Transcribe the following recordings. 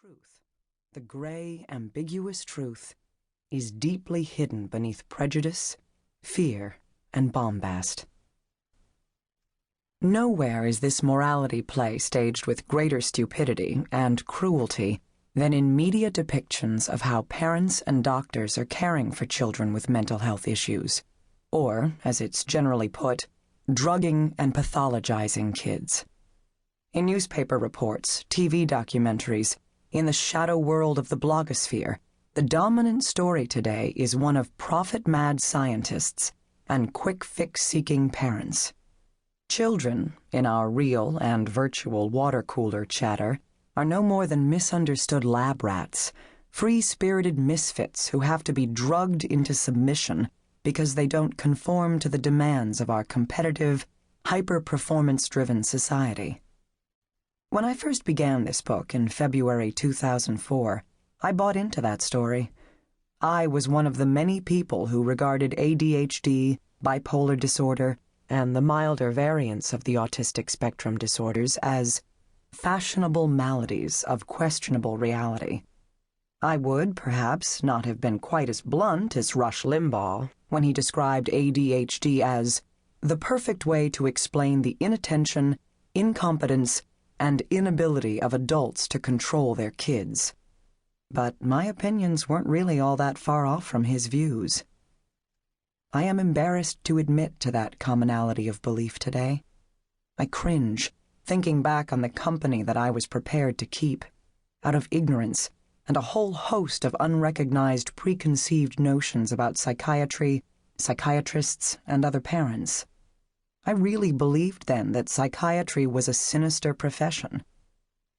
truth, the gray, ambiguous truth, is deeply hidden beneath prejudice, fear, and bombast. Nowhere is this morality play staged with greater stupidity and cruelty than in media depictions of how parents and doctors are caring for children with mental health issues, or, as it's generally put, drugging and pathologizing kids. In newspaper reports, TV documentaries, in the shadow world of the blogosphere, the dominant story today is one of profit-mad scientists and quick-fix-seeking parents. Children, in our real and virtual water cooler chatter, are no more than misunderstood lab rats, free-spirited misfits who have to be drugged into submission because they don't conform to the demands of our competitive, hyper-performance-driven society. When I first began this book in February 2004, I bought into that story. I was one of the many people who regarded ADHD, bipolar disorder, and the milder variants of the autistic spectrum disorders as fashionable maladies of questionable reality. I would, perhaps, not have been quite as blunt as Rush Limbaugh when he described ADHD as the perfect way to explain the inattention, incompetence, and inability of adults to control their kids. But my opinions weren't really all that far off from his views. I am embarrassed to admit to that commonality of belief today. I cringe, thinking back on the company that I was prepared to keep, out of ignorance and a whole host of unrecognized preconceived notions about psychiatry, psychiatrists, and other parents. I really believed then that psychiatry was a sinister profession,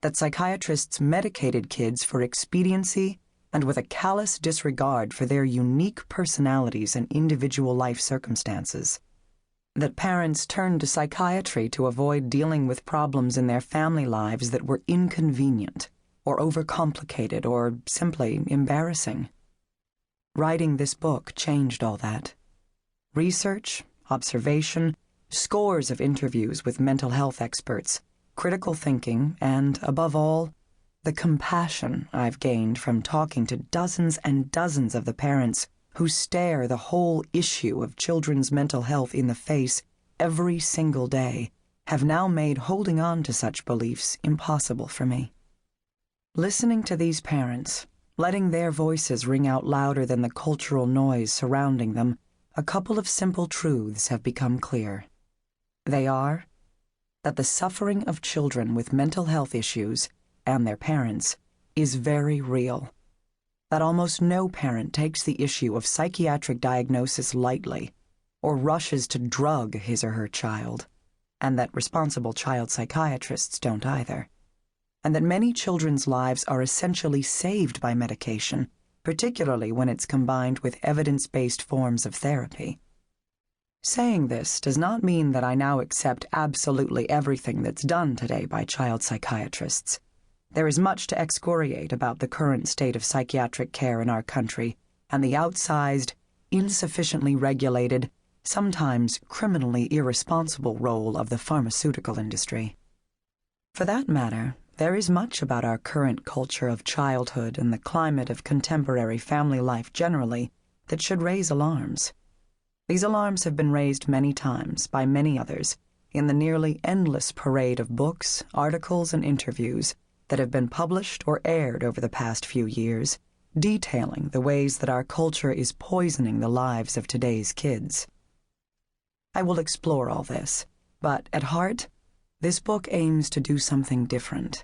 that psychiatrists medicated kids for expediency and with a callous disregard for their unique personalities and individual life circumstances, that parents turned to psychiatry to avoid dealing with problems in their family lives that were inconvenient or overcomplicated or simply embarrassing. Writing this book changed all that. Research, observation, scores of interviews with mental health experts, critical thinking, and, above all, the compassion I've gained from talking to dozens and dozens of the parents who stare the whole issue of children's mental health in the face every single day have now made holding on to such beliefs impossible for me. Listening to these parents, letting their voices ring out louder than the cultural noise surrounding them, a couple of simple truths have become clear. They are that the suffering of children with mental health issues and their parents is very real, that almost no parent takes the issue of psychiatric diagnosis lightly or rushes to drug his or her child, and that responsible child psychiatrists don't either, and that many children's lives are essentially saved by medication, particularly when it's combined with evidence-based forms of therapy. Saying this does not mean that I now accept absolutely everything that's done today by child psychiatrists. There is much to excoriate about the current state of psychiatric care in our country and the outsized, insufficiently regulated, sometimes criminally irresponsible role of the pharmaceutical industry. For that matter, there is much about our current culture of childhood and the climate of contemporary family life generally that should raise alarms. These alarms have been raised many times by many others in the nearly endless parade of books, articles, and interviews that have been published or aired over the past few years, detailing the ways that our culture is poisoning the lives of today's kids. I will explore all this, but at heart, this book aims to do something different.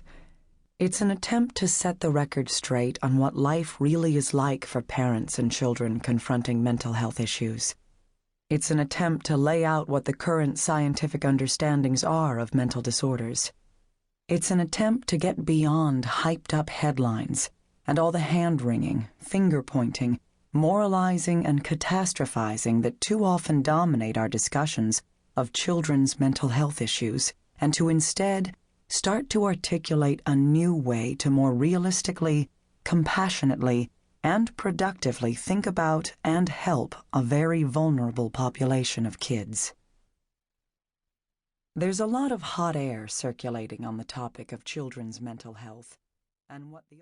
It's an attempt to set the record straight on what life really is like for parents and children confronting mental health issues. It's an attempt to lay out what the current scientific understandings are of mental disorders. It's an attempt to get beyond hyped-up headlines and all the hand-wringing, finger-pointing, moralizing, and catastrophizing that too often dominate our discussions of children's mental health issues, and to instead start to articulate a new way to more realistically, compassionately, and productively think about and help a very vulnerable population of kids. There's a lot of hot air circulating on the topic of children's mental health, and what the